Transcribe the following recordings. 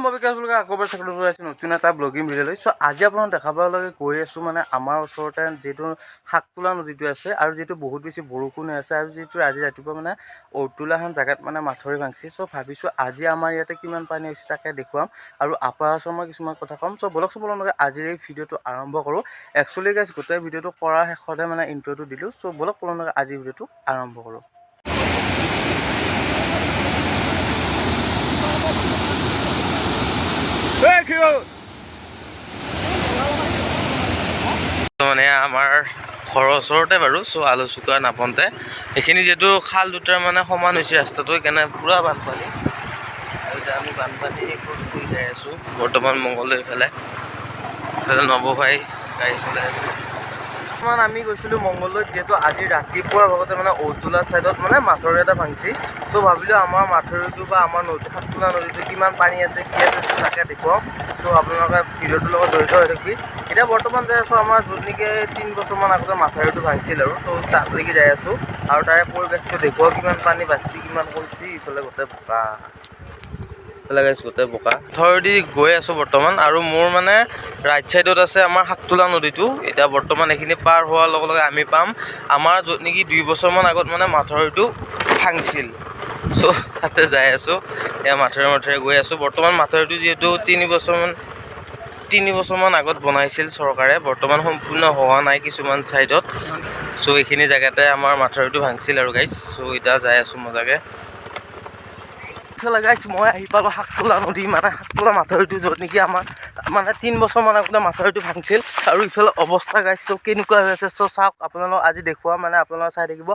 মই বিকাশ বুলি আকৌবাৰ চাকৰি কৰি আছোঁ নতুন এটা ব্লগিং ভিডিঅ' লৈ। চ' আজি আপোনাক দেখাবলৈ গৈ আছোঁ মানে আমাৰ ওচৰতে যিটো শাকতোলা নদীটো আছে আৰু যিটো বহুত বেছি বৰষুণ হৈ আছে আৰু যিটো আজি ৰাতিপুৱা মানে ঔটোলাখন জেগাত মানে মাথৰি ভাঙিছে। চ' ভাবিছোঁ আজি আমাৰ ইয়াতে কিমান পানী হৈছে তাকে দেখুৱাম আৰু আপাৰ আচামৰ কিছুমান কথা ক'ম। চ' বলক আজিৰ এই ভিডিঅ'টো আৰম্ভ কৰোঁ। একচুৱেলি গাইজ গোটেই ভিডিঅ'টো কৰাৰ শেষতে মানে ইণ্ট্ৰ'টো দিলোঁ। চ' বলক আজিৰ ভিডিঅ'টো আৰম্ভ কৰোঁ। মানে আমাৰ ঘৰৰ ওচৰতে বাৰু। চ' আলুচুকা নাপনতে এইখিনি যিহেতু খাল দুটাৰ মানে সমান হৈছে ৰাস্তাটো, সেইকাৰণে পুৰা বানপানী। আৰু এতিয়া আমি বানপানী কৰি যাই আছোঁ বৰ্তমান মংগলদৈ এইফালে নৱভাই গাড়ী চলাই আছে। বৰ্তমান আমি গৈছিলোঁ মংগলদৈত, যিহেতু আজি ৰাতিপুৱাৰ ভাগতে মানে ঔটোলা ছাইডত মানে মাথৰি এটা ভাঙিছে। চ' ভাবিলোঁ আমাৰ মাথৰিটো বা আমাৰ শাকতোলা নদীটো কিমান পানী আছে কি আছে তাকে দেখুৱাম। চ' আপোনালোকে ভিডিঅ'টোৰ লগত জড়িত হৈ থাকিবি। এতিয়া বৰ্তমান যাই আছোঁ আমাৰ য'ত নেকি 3 বছৰমান আগতে মাথৰিটো ভাঙিছিল আৰু ত' তালৈকে যাই আছোঁ আৰু তাৰে পৰিৱেশটো দেখুৱাওঁ কিমান পানী বাঢ়িছে কিমান কমিছে। ইফালে গোটেই বোকা, ইফালে গাইছ গোটেই বোকা থৰেদি গৈ আছোঁ বৰ্তমান। আৰু মোৰ মানে ৰাইট চাইডত আছে আমাৰ শাকতোলা নদীটো। এতিয়া বৰ্তমান এইখিনি পাৰ হোৱাৰ লগে লগে আমি পাম আমাৰ য'ত নেকি 2 বছৰমান আগত মানে মাথৰিটো ভাঙিছিল। চ' তাতে যাই আছোঁ। এয়া মাথৰি গৈ আছোঁ। বৰ্তমান মাথৰিটো যিহেতু 3 বছৰমান আগত বনাইছিল চৰকাৰে, বৰ্তমান সম্পূৰ্ণ হোৱা নাই কিছুমান ছাইডত। চ' এইখিনি জেগাতে আমাৰ মাথৰিটো ভাঙিছিল আৰু গাইছ। চ' এতিয়া যাই আছোঁ মজাকৈ। ইফালে গাইছ মই আহি পালোঁ শাকতোলা নদী, মানে শাকতোলা মাথৰিটো য'ত নেকি আমাৰ মানে 3 বছৰমান আগতে মাথৰিটো ভাঙিছিল। আৰু ইফালে অৱস্থা গাইছ চ' কেনেকুৱা হৈ আছে। চ' চাওক আপোনালোক আজি দেখুৱাম, মানে আপোনালোকে চাই থাকিব।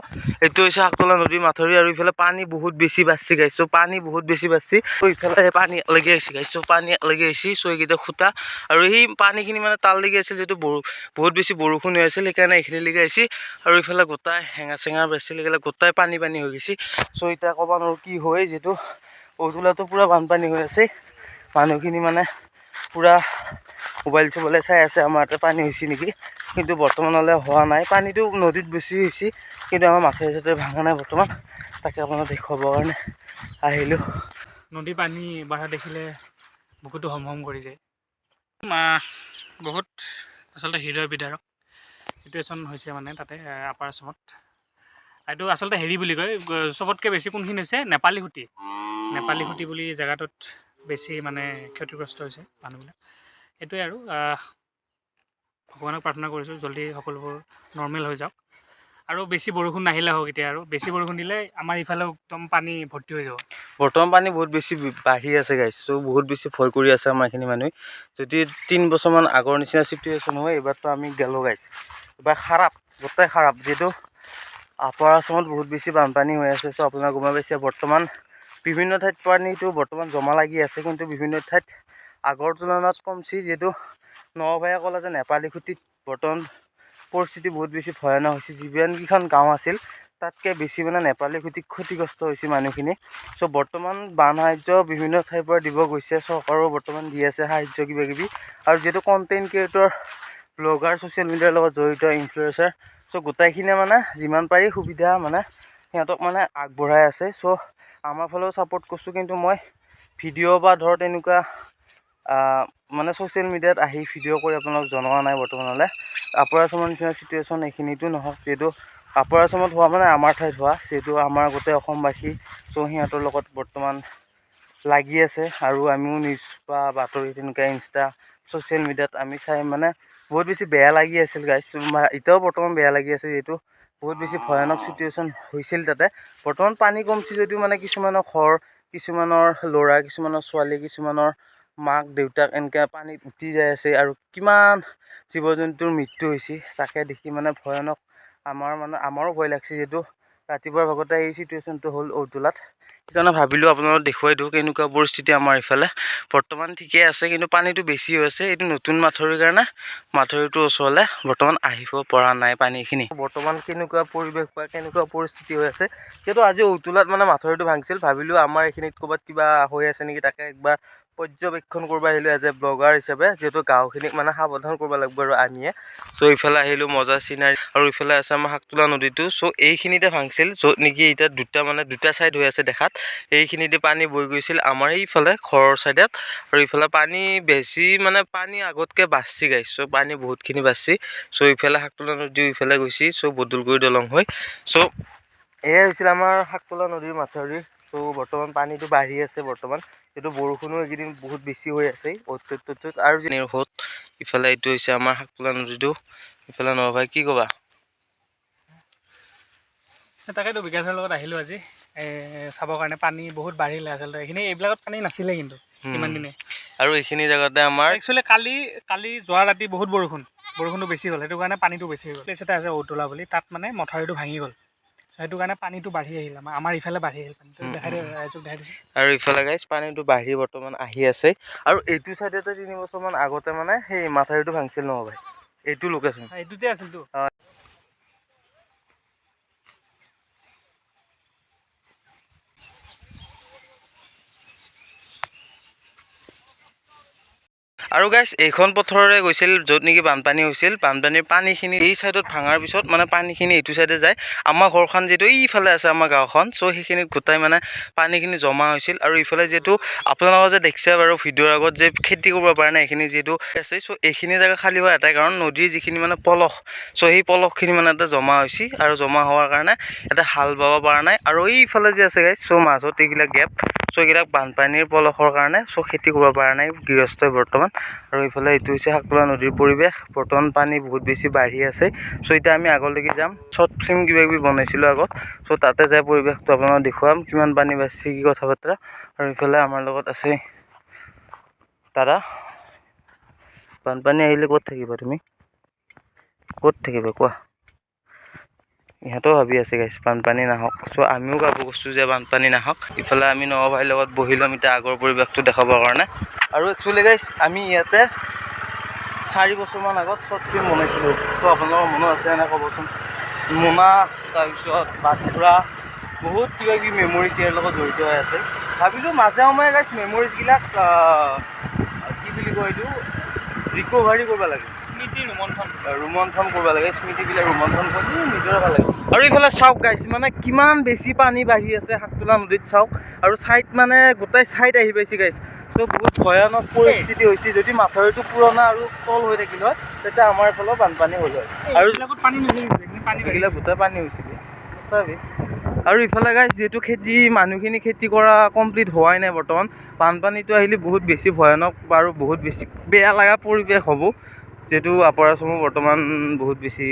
এইটো হৈছে শাকতোলা নদীৰ মাথৰি আৰু ইফালে পানী বহুত বেছি বাঢ়িছে গাইছ। চ' পানী বহুত বেছি বাঢ়িছে। চ' ইফালে পানী এলৈকে আহিছে গাইছ। চ' পানী এলৈকে আহিছে। চ' এইকেইটা খুটা আৰু সেই পানীখিনি মানে তালৈকে আছিল, যিহেতু বহুত বেছি বৰষুণ হৈ আছিল সেইকাৰণে এইখিনিলৈকে আহিছে। আৰু ইফালে গোটাই হেঙা চেঙা বেচিলে গোটাই পানী হৈ গৈছে। চ' এতিয়া ক'ব নোৱাৰোঁ কি হয়, যিহেতু ঔটোলাটো পুৰা বানপানী হৈ আছে। মানুহখিনি মানে পুৰা মোবাইল চোবাইলে চাই আছে আমাৰ ইয়াতে পানী হৈছে নেকি, কিন্তু বৰ্তমানলৈ হোৱা নাই। পানীটো নদীত বেছি হৈছে কিন্তু আমাৰ মাথৰি চাথৰি ভাঙা নাই বৰ্তমান। তাকে আপোনাক দেখুৱাবৰ কাৰণে আহিলোঁ। নদী পানী বাঢ়া দেখিলে বুকুটো হম হম কৰি যায়। বহুত আচলতে হৃদয় বিদাৰক চিটুৱেশ্যন হৈছে মানে তাতে আপাৰ আচামত। এইটো আচলতে হেৰি বুলি কয়, চবতকৈ বেছি কোনখিনি হৈছে নেপালী খুটি বুলি জেগাটোত বেছি মানে ক্ষতিগ্ৰস্ত হৈছে মানুহবিলাক। সেইটোৱে আৰু ভগৱানক প্ৰাৰ্থনা কৰিছোঁ জল্দি সকলোবোৰ নৰ্মেল হৈ যাওক আৰু বেছি বৰষুণ নাহিলে হওক। এতিয়া আৰু বেছি বৰষুণ দিলে আমাৰ ইফালেও একদম পানী ভৰ্তি হৈ যাব। বৰ্তমান পানী বহুত বেছি বাঢ়ি আছে গাইছ। চ' বহুত বেছি ভয় কৰি আছে আমাৰ এইখিনি মানুহে। যদি 3 বছৰমান আগৰ নিচিনা চিটুৱেশ্যন হয়, এইবাৰতো আমি গেলোঁ গাইছ। এইবাৰ গোটেই খাৰাপ, যিহেতু আপাৰ আচামত বহুত বেছি বানপানী হৈ আছে। চ' আপোনাক গম পাইছে বৰ্তমান বিভিন্ন ঠাইত পানীটো বৰ্তমান জমা লাগি আছে, কিন্তু বিভিন্ন ঠাইত আগৰ তুলনাত কমছি। যিহেতু নৱভায়ে ক'লে যে নেপালী খুটিত বৰ্তমান পৰিস্থিতি বহুত বেছি ভয়ানক হৈছে। যিমানকেইখন গাঁও আছিল তাতকৈ বেছি মানে নেপালী খুটিত ক্ষতিগ্ৰস্ত হৈছে মানুহখিনি। চ' বৰ্তমান বান সাহাৰ্য বিভিন্ন ঠাইৰ পৰা দিব গৈছে, চৰকাৰেও বৰ্তমান দি আছে সাহাৰ্য কিবা কিবি। আৰু যিহেতু কণ্টেণ্ট ক্ৰিয়েটৰ, ব্লগাৰ, ছ'চিয়েল মিডিয়াৰ লগত জড়িত ইনফ্লুৱেঞ্চাৰ, চ' গোটেইখিনিয়ে মানে যিমান পাৰি সুবিধা মানে সিহঁতক মানে আগবঢ়াই আছে। চ' আমাৰ ফালেও ছাপোৰ্ট কৰিছোঁ, কিন্তু মই ভিডিঅ' বা ধৰ তেনেকুৱা মানে ছ'চিয়েল মিডিয়াত আহি ভিডিঅ' কৰি আপোনালোক জনোৱা নাই বৰ্তমানলৈ। আপাৰ আচামৰ নিচিনা চিটুৱেশ্যন এইখিনিতো নহওক, যিহেতু আপাৰ আচামত হোৱা মানে আমাৰ ঠাইত হোৱা, যিহেতু আমাৰ গোটেই অসমবাসী চ' সিহঁতৰ লগত বৰ্তমান লাগি আছে। আৰু আমিও নিউজ বা বাতৰি তেনেকুৱা ইনষ্টা ছ'চিয়েল মিডিয়াত আমি চাই মানে বহুত বেছি বেয়া লাগি আছিল গাইছ। এতিয়াও বৰ্তমান বেয়া লাগি আছে, যিহেতু বহুত বেছি ভয়ানক চিটুৱেশ্যন হৈছিল তাতে। বৰ্তমান পানী কমছি যদিও মানে কিছুমানৰ ঘৰ, কিছুমানৰ ল'ৰা, কিছুমানৰ ছোৱালী, কিছুমানৰ মাক দেউতাক এনেকৈ পানীত উটি যাই আছে আৰু কিমান জীৱ জন্তুৰ মৃত্যু হৈছে তাকে দেখি মানে ভয়ানক। আমাৰো ভয় লাগিছে, যিহেতু ৰাতিপুৱাৰ ভাগতে এই চিটুৱেশ্যনটো হ'ল ঔটোলাত। সেইকাৰণে ভাবিলোঁ আপোনালোকক দেখুৱাই দিওঁ কেনেকুৱা পৰিস্থিতি আমাৰ ইফালে। বৰ্তমান ঠিকেই আছে, কিন্তু পানীটো বেছি হৈছে। এইটো নতুন মাথৰিৰ কাৰণে মাথৰিটোৰ ওচৰলৈ বৰ্তমান আহিব পৰা নাই পানীখিনি। বৰ্তমান কেনেকুৱা পৰিৱেশ বা কেনেকুৱা পৰিস্থিতি হৈ আছে, যিহেতু আজি ঔটোলাত মানে মাথৰিটো ভাঙিছিল। ভাবিলোঁ আমাৰ এইখিনিত ক'ৰবাত কিবা হৈ আছে নেকি, তাকে একবাৰ পৰ্যবেক্ষণ কৰিব আহিলোঁ এজ এ ব্লগাৰ হিচাপে, যিহেতু গাঁওখিনিক মানে সাৱধান কৰিব লাগিব আৰু আমিয়ে। চ' ইফালে আহিলোঁ মজা চিনাৰী, আৰু ইফালে আছে আমাৰ শাকতোলা নদীটো। চ' এইখিনিতে ভাঙছিল, য'ত নেকি এতিয়া দুটা ছাইড হৈ আছে দেখাত। এইখিনিতে পানী বৈ গৈছিল আমাৰ এইফালে ঘৰৰ ছাইডত, আৰু ইফালে পানী বেছি মানে পানী আগতকৈ বাঢ়ছি গাইছ। চ' পানী বহুতখিনি বাঢ়ছি। চ' ইফালে শাকতোলা নদীও ইফালে গৈছি, চ' বদলগুৰি দলং হৈ। চ' এয়াই হৈছিল আমাৰ শাকতোলা নদীৰ মাথাউৰি। চ' বৰ্তমান পানীটো বাঢ়ি আছে বৰ্তমান, এইটো বৰষুণো এইকেইদিন বহুত বেছি হৈ আছে অত্যুত আৰু নিৰ্হত। ইফালে এইটো হৈছে আমাৰ শাকতোলা নদীটো, ইফালে নৰভাই কি ক'বা? তাকেতো বিকাশৰ লগত আহিলোঁ আজি চাবৰ কাৰণে। পানী বহুত বাঢ়িলে আচলতে, এইবিলাকত পানী নাছিলে কিন্তু ইমান দিনে। আৰু এইখিনি জেগাতে আমাৰ একচুৱেলি কালি যোৱা ৰাতি বহুত বৰষুণটো বেছি হ'ল, সেইটো কাৰণে পানীটো বেছি হৈ গ'ল। প্লেচ এটা আছে ঔটোলা বুলি, তাত মানে মথাউৰিটো ভাঙি গ'ল, সেইটো কাৰণে পানীটো বাঢ়ি আহিল। আমাৰ ইফালে বাঢ়ি আহিল পানীটো। দেখাই দিছোঁ। আৰু ইফালে গাইছ পানীটো বাঢ়ি বৰ্তমান আহি আছে। আৰু এইটো চাইডতে 3 বছৰমান আগতে মানে সেই মাথাউৰিটো ভাঙছিল ন ভাই, এইটো লোকেশ্যন এইটোতে আছিলতো। আৰু গাইছ এইখন পথৰেৰে গৈছিল য'ত নেকি বানপানী হৈছিল। বানপানীৰ পানীখিনি এই ছাইডত ভাঙাৰ পিছত মানে পানীখিনি এইটো ছাইডে যায়। আমাৰ ঘৰখন যিহেতু এইফালে আছে আমাৰ গাঁওখন, চ' সেইখিনিত গোটাই মানে পানীখিনি জমা হৈছিল। আৰু ইফালে যিহেতু আপোনালোকে যে দেখিছে বাৰু ভিডিঅ'ৰ আগত যে খেতি কৰিব পৰা নাই এইখিনি যিহেতু আছে, চ' এইখিনি জেগা খালী হোৱা এটাই কাৰণ নদীৰ যিখিনি মানে পলস, চ' সেই পলসখিনি মানে এটা জমা হৈছে, আৰু জমা হোৱাৰ কাৰণে এটা হাল বাব পৰা নাই। আৰু এইফালে যে আছে গাইছ, চ' মাজত এইবিলাক গেপ, চ' এইবিলাক বানপানীৰ পলসৰ কাৰণে চ' খেতি কৰিব পৰা নাই গৃহস্থই বৰ্তমান। আৰু এইফালে এইটো হৈছে শাকতোলা নদীৰ পৰিৱেশ। বৰ্তমান পানী বহুত বেছি বাঢ়ি আছে। চ' এতিয়া আমি আগলৈকে যাম, শ্বৰ্ট ফিল্ম কিবাকিবি বনাইছিলোঁ আগত, চ' তাতে যাই পৰিৱেশটো আপোনাক দেখুৱাম কিমান পানী বাঢ়িছে, কি কথা বতৰা। আৰু ইফালে আমাৰ লগত আছে দাদা। বানপানী আহিলে ক'ত থাকিবা তুমি? ক'ত থাকিবা কোৱা? ইহঁতেও ভাবি আছে গাইছ বানপানী নাহক, চ' আমিও ভাবি কৈছোঁ যে বানপানী নাহক। ইফালে আমি নৰভাইৰ লগত বহি ল'ম এতিয়া আগৰ পৰিৱেশটো দেখাবৰ কাৰণে। আৰু একচুৱেলি গাইছ আমি ইয়াতে 4 বছৰমান আগত শ্বৰ্ট ফিল্ম বনাইছিলোঁ। ত' আপোনালোকৰ মনত আছে নে ক'বচোন? মোনা, তাৰপিছত বাটপুৰা, বহুত কিবাকিবি মেমৰিজ ইয়াৰ লগত জড়িত হৈ আছে। ভাবিলোঁ মাজে সময়ে গাইছ মেমৰিজবিলাক কি বুলি কয় এইটো ৰিকভাৰী কৰিব লাগে, স্মৃতি ৰোমন্থন কৰিব লাগে, স্মৃতিবিলাক ৰোমন্থন কৰি নিজৰে ভাল লাগে। আৰু এইফালে চাওক গাইছ মানে কিমান বেছি পানী বাঢ়ি আছে শাকতোলা নদীত চাওক, আৰু ছাইড মানে গোটেই ছাইড আহি পাইছে গাইছ। চ' বহুত ভয়ানক পৰিস্থিতি হৈছে। যদি মাথাউৰিটো পুৰণা আৰু তল হৈ থাকিল হয় তেতিয়া আমাৰ এইফালেও বানপানী হ'ল হয়। আৰু এইবিলাক গোটেই পানী হৈছিলে সঁচাকৈ। আৰু ইফালে গাইছ যিহেতু মানুহখিনি খেতি কৰা কমপ্লিট হোৱাই নাই বৰ্তমান, বানপানীটো আহিলে বহুত বেছি ভয়ানক আৰু বহুত বেছি বেয়া লগা পৰিৱেশ হ'ব। যিহেতু আপাৰ আচামো বৰ্তমান বহুত বেছি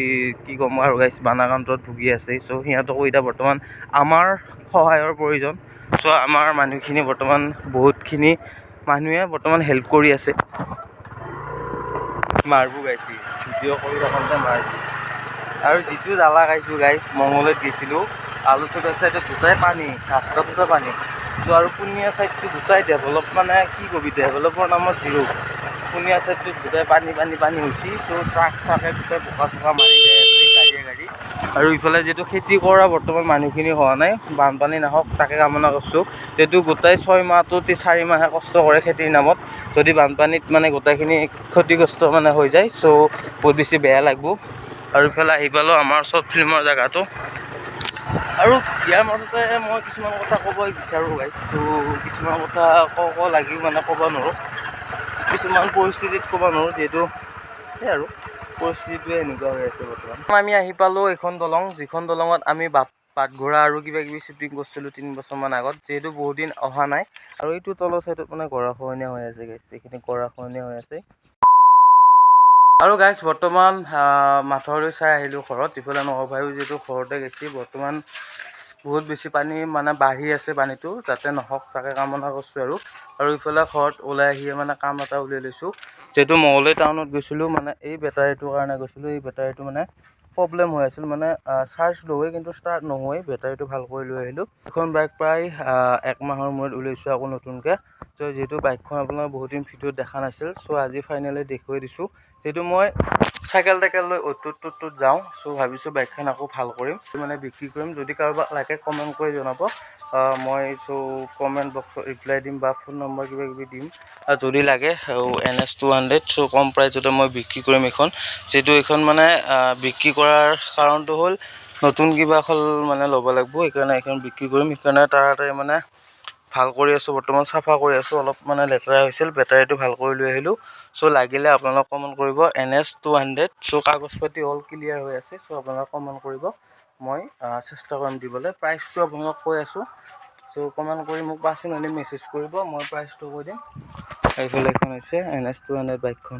কি ক'ম আৰু গাইছ বানাক্ৰান্তত ভুগি আছে। চ' সিহঁতকো এতিয়া বৰ্তমান আমাৰ সহায়ৰ প্ৰয়োজন। চ' আমাৰ মানুহখিনি বৰ্তমান বহুতখিনি মানুহে বৰ্তমান হেল্প কৰি আছে। মাৰবোৰ গাইছে ভিডিঅ' কৰি থাকোঁতে মাৰবোৰ। আৰু যিটো জ্বালা খাইছোঁ গাইছ, মঙলদৈত গৈছিলোঁ, আলুচুকাৰ ছাইডত দুটাই পানী, ৰাস্তা দুটা পানী। চ' আৰু পুৰ্ণিয়া ছাইডটো দুটাই ডেভেলপ মানে কি ক'বি ডেভেলপৰ নামত জিৰ'। পুৰ্ণিয়া ছাইডটোত গোটেই পানী হৈছে। চ' ট্ৰাক চাকে গোটেই বোকা চোকা মাৰি যাই আছে গাড়ী। আৰু ইফালে যিহেতু খেতি কৰা বৰ্তমান মানুহখিনি হোৱা নাই, বানপানী নাহক তাকে কামনা কৰিছোঁ। যিহেতু গোটেই 6 মাহটো 4 মাহে কষ্ট কৰে খেতিৰ নামত, যদি বানপানীত মানে গোটেইখিনি ক্ষতিগ্ৰস্ত মানে হৈ যায়, চ' বহুত বেছি বেয়া লাগিব। আৰু ইফালে আহি পালোঁ আমাৰ শ্বৰ্ট ফিল্মৰ জেগাটো। আৰু ইয়াৰ মাজতে মই কিছুমান কথা ক'ব বিচাৰোঁ গাইছ। ত' কিছুমান কথা ক'ব লাগিব মানে ক'ব নোৱাৰোঁ, কিছুমান পৰিস্থিতিত ক'ব নোৱাৰোঁ, যিহেতু সেই আৰু পৰিস্থিতিটোৱে এনেকুৱা হৈ আছে বৰ্তমান। আমি আহি পালোঁ এইখন দলং, যিখন দলঙত আমি বাটঘোৰা আৰু কিবাকিবি শ্বুটিং কৰিছিলোঁ 3 বছৰমান আগত, যিহেতু বহুত দিন অহা নাই। আৰু এইটো তলৰ ছাইডত মানে গৰাখহনীয়া হৈ আছে গাইছ, এইখিনি গৰাখহনীয়া হৈ আছে। আৰু গাইছ বৰ্তমান মাথাউৰি চাই আহিলোঁ ঘৰত। ইফালে নৰভাইও যিহেতু ঘৰতে গৈছে, বৰ্তমান বহুত বেছি পানী মানে বাঢ়ি আছে, পানীটো যাতে নহওক তাকে কামনা কৰিছোঁ। আৰু ইফালে ঘৰত ওলাই আহিয়ে মানে কাম এটা উলিয়াই লৈছোঁ। যিহেতু মঙলদৈ টাউনত গৈছিলোঁ, মানে এই বেটাৰীটোৰ কাৰণে গৈছিলোঁ। এই বেটাৰীটো মানে প্ৰব্লেম হৈ আছিল, মানে চাৰ্জ লওঁৱেই কিন্তু ষ্টাৰ্ট নহয়েই। বেটাৰীটো ভাল কৰি লৈ আহিলোঁ। এখন বাইক প্ৰায় 1 মাহৰ মূৰত উলিয়াইছোঁ আকৌ নতুনকৈ। চ' যিহেতু বাইকখন আপোনাৰ বহুত দিন ভিডিঅ'ত দেখা নাছিল, চ' আজি ফাইনেলি দেখুৱাই দিছোঁ। যিহেতু মই চাইকেল লৈ অ'টোত যাওঁ, চ' ভাবিছোঁ বাইকখন আকৌ ভাল কৰিম, মানে বিক্ৰী কৰিম। যদি কাৰোবাক লাগে কমেণ্ট কৰি জনাব। মই কমেণ্ট বক্সত ৰিপ্লাই দিম বা ফোন নম্বৰ কিবা কিবি দিম যদি লাগে। NS 200 কম প্ৰাইজতে মই বিক্ৰী কৰিম এইখন। যিহেতু এইখন মানে বিক্ৰী কৰাৰ কাৰণটো হ'ল নতুন কিবা এখন মানে ল'ব লাগিব, সেইকাৰণে এইখন বিক্ৰী কৰিম। সেইকাৰণে তাড়াতাড়ি মানে ভাল কৰি আছোঁ, বৰ্তমান চাফা কৰি আছোঁ। অলপ মানে লেতেৰা হৈছিল, বেটাৰীটো ভাল কৰি লৈ আহিলোঁ। লাগিলে আপোনালোক কমেণ্ট কৰিব NS 200। কাগজ পাতি অল ক্লিয়াৰ হৈ আছে। আপোনালোক কমেণ্ট কৰিব, মই চেষ্টা কৰিম দিবলৈ। প্ৰাইচটো আপোনালোক কৈ আছোঁ। কমেণ্ট কৰি মোক পাৰ্চনেলি মেছেজ কৰিব, মই প্ৰাইচটো কৈ দিম। এইফালে এখন হৈছে NS 200 বাইকখন।